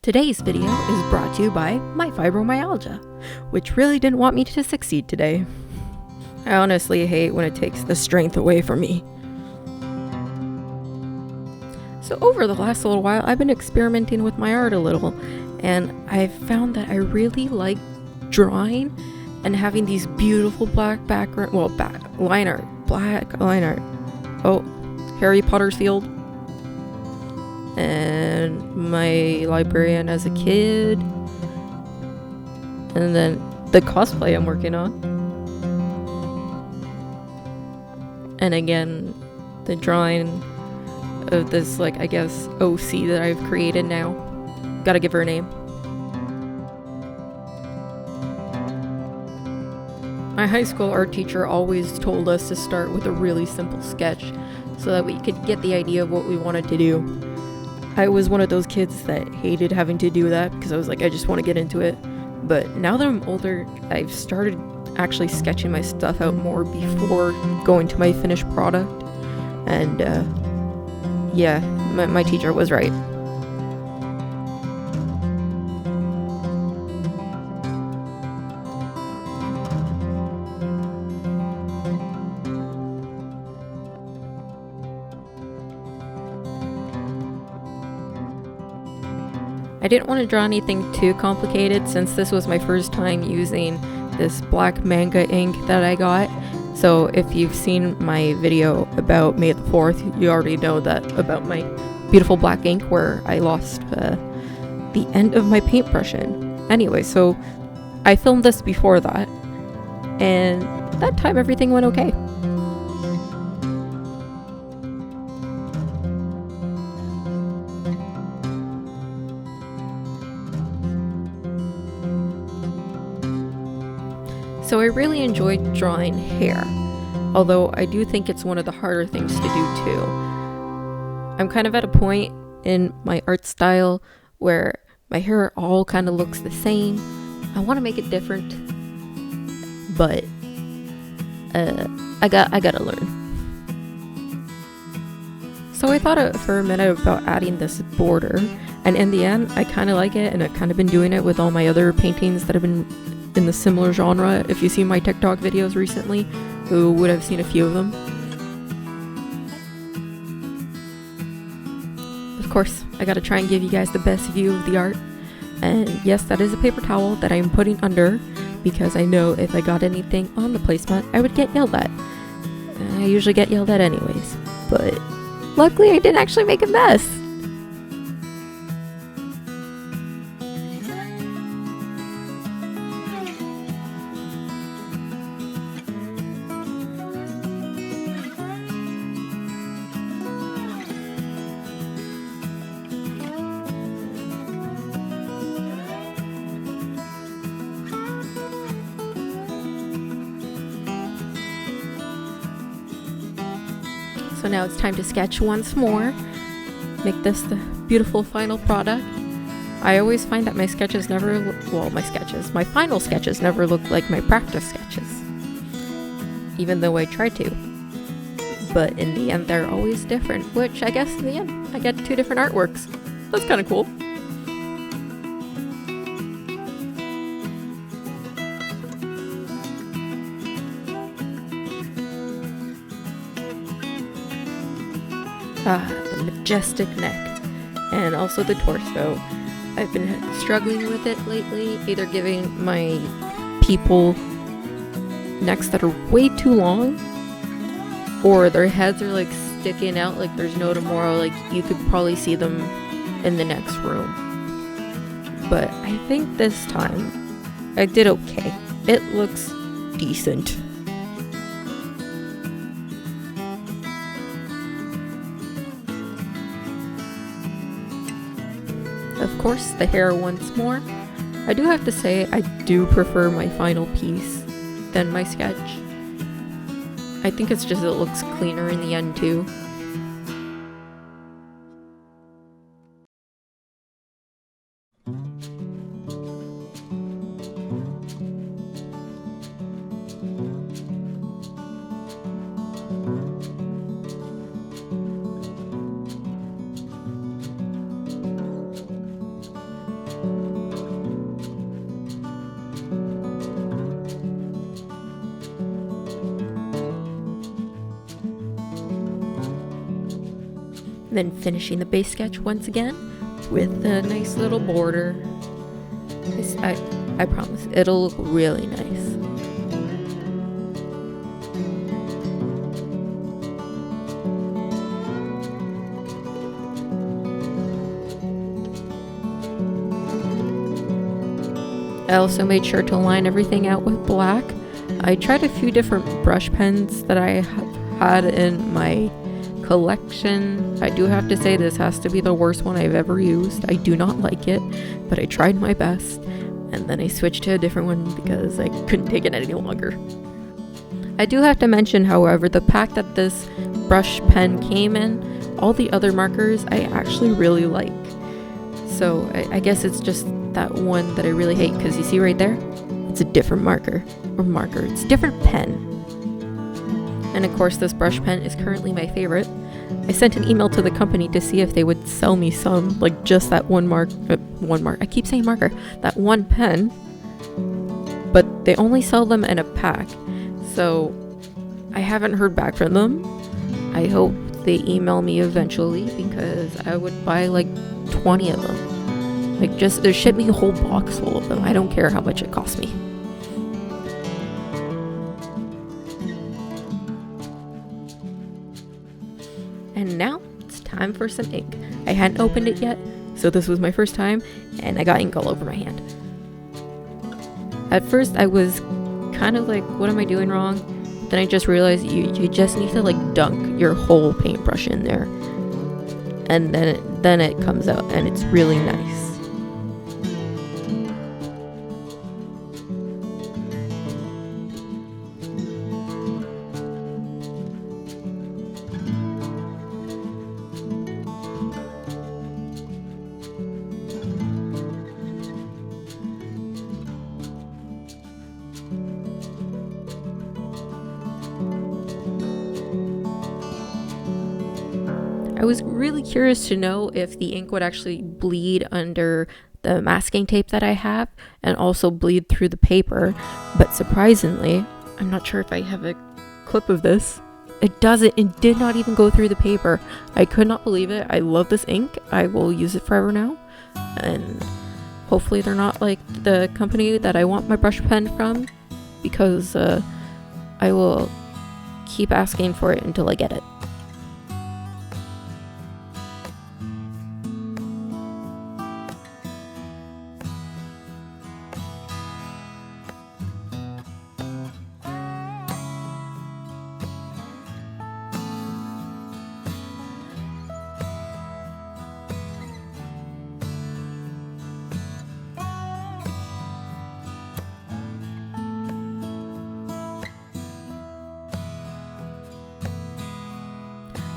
Today's video is brought to you by my fibromyalgia, which really didn't want me to succeed today. I honestly hate when it takes the strength away from me. So over the last little while, I've been experimenting with my art a little, and I've found that I really like drawing and having these beautiful black line art. Oh, Harry Potter's field. And my librarian as a kid. And then the cosplay I'm working on. And again, the drawing of this, OC that I've created now. Gotta give her a name. My high school art teacher always told us to start with a really simple sketch so that we could get the idea of what we wanted to do. I was one of those kids that hated having to do that because I was like, I just want to get into it. But now that I'm older, I've started actually sketching my stuff out more before going to my finished product. And my teacher was right. I didn't want to draw anything too complicated since this was my first time using this black manga ink that I got. So if you've seen my video about May the 4th, you already know that about my beautiful black ink where I lost the end of my paintbrush in. Anyway, so I filmed this before that, and that time everything went okay. So I really enjoyed drawing hair, although I do think it's one of the harder things to do too. I'm kind of at a point in my art style where my hair all kind of looks the same. I want to make it different, but I gotta learn. So I thought for a minute about adding this border, and in the end I kind of like it, and I've kind of been doing it with all my other paintings that have been in the similar genre. If you see my TikTok videos recently, you would have seen a few of them. Of course, I gotta try and give you guys the best view of the art. And yes, that is a paper towel that I'm putting under because I know if I got anything on the placemat, I would get yelled at. I usually get yelled at anyways, but luckily I didn't actually make a mess. So now it's time to sketch once more, make this the beautiful final product. I always find that my final sketches never look like my practice sketches, even though I try to. But in the end, they're always different, which I guess in the end, I get 2 different artworks. That's kind of cool. The majestic neck, and also the torso. I've been struggling with it lately, either giving my people necks that are way too long, or their heads are like sticking out like there's no tomorrow, like you could probably see them in the next room. But I think this time I did okay. It looks decent. Of course, the hair once more. I do have to say, I do prefer my final piece than my sketch. I think it's just it looks cleaner in the end too. then finishing the base sketch once again with a nice little border. I promise it'll look really nice. I also made sure to line everything out with black. I tried a few different brush pens that I had in my collection. I do have to say this has to be the worst one I've ever used. I do not like it, but I tried my best, and then I switched to a different one because I couldn't take it any longer. I do have to mention, however, the pack that this brush pen came in, all the other markers I actually really like. So I guess it's just that one that I really hate, because you see right there, it's a different marker, it's a different pen. And of course this brush pen is currently my favorite. I sent an email to the company to see if they would sell me some, like just that I keep saying marker, that one pen, but they only sell them in a pack, so I haven't heard back from them. I hope they email me eventually, because I would buy like 20 of them. Like, just ship me a whole box full of them. I don't care how much it costs me. And now it's time for some ink. I hadn't opened it yet, so this was my first time, and I got ink all over my hand. At first I was kind of like, what am I doing wrong? Then I just realized you just need to like dunk your whole paintbrush in there, and then it comes out and it's really nice. I was really curious to know if the ink would actually bleed under the masking tape that I have and also bleed through the paper, but surprisingly, I'm not sure if I have a clip of this, it doesn't. It did not even go through the paper. I could not believe it. I love this ink. I will use it forever now, and hopefully they're not like the company that I want my brush pen from, because I will keep asking for it until I get it.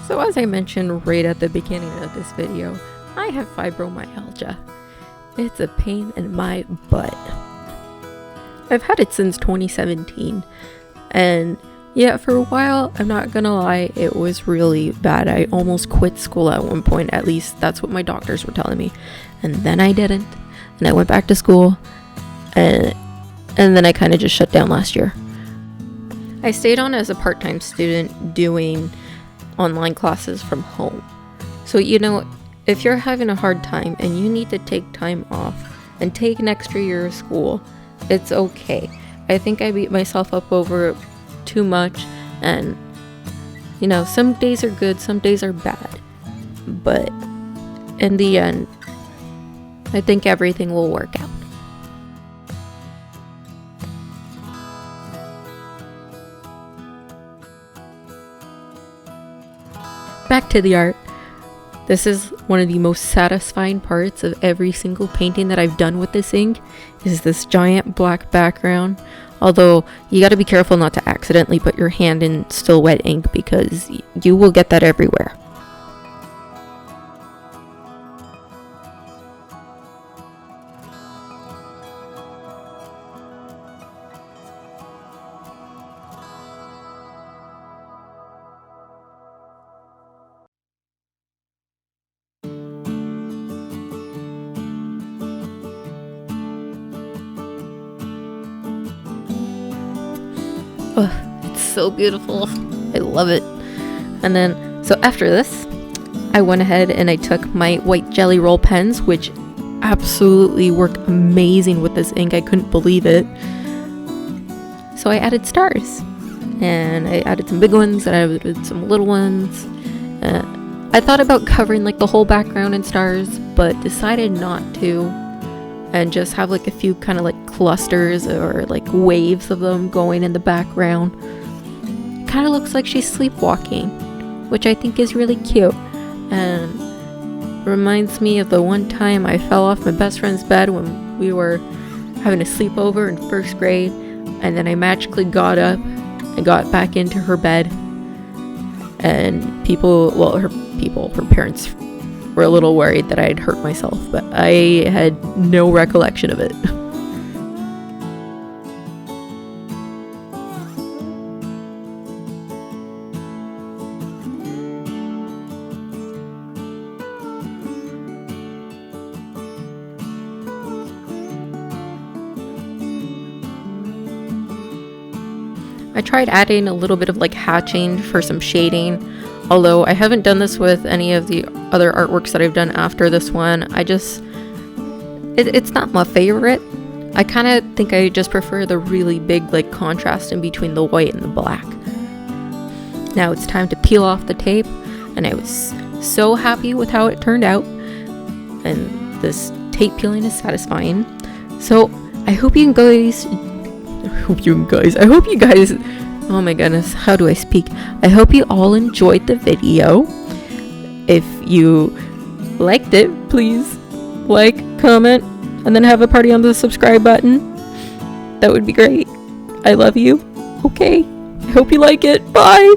So as I mentioned right at the beginning of this video, I have fibromyalgia. It's a pain in my butt. I've had it since 2017, and yeah, for a while, I'm not gonna lie, it was really bad. I almost quit school at one point, at least that's what my doctors were telling me. And then I didn't, and I went back to school, and then I kind of just shut down last year. I stayed on as a part-time student doing online classes from home. So, you know, if you're having a hard time and you need to take time off and take an extra year of school, it's okay. I think I beat myself up over it too much, and you know, some days are good, some days are bad, but in the end, I think everything will work out. Back to the art. This is one of the most satisfying parts of every single painting that I've done with this ink, is this giant black background. Although you got to be careful not to accidentally put your hand in still wet ink, because you will get that everywhere. Oh, it's so beautiful. I love it. And then, so after this, I went ahead and I took my white Jelly Roll pens, which absolutely work amazing with this ink. I couldn't believe it. So I added stars, and I added some big ones and I added some little ones. I thought about covering like the whole background in stars, but decided not to, and just have like a few kind of like clusters or like waves of them going in the background. It kind of looks like she's sleepwalking, which I think is really cute, and reminds me of the one time I fell off my best friend's bed when we were having a sleepover in 1st grade, and then I magically got up and got back into her bed, and her parents were a little worried that I had hurt myself, but I had no recollection of it. I tried adding a little bit of like hatching for some shading, although I haven't done this with any of the other artworks that I've done after this one. It's not my favorite. I kind of think I just prefer the really big like contrast in between the white and the black. Now it's time to peel off the tape, and I was so happy with how it turned out, and this tape peeling is satisfying. So I hope you guys, oh my goodness, how do I speak? I hope you all enjoyed the video. If you liked it, please like, comment, and then have a party on the subscribe button. That would be great. I love you. Okay, I hope you like it. Bye.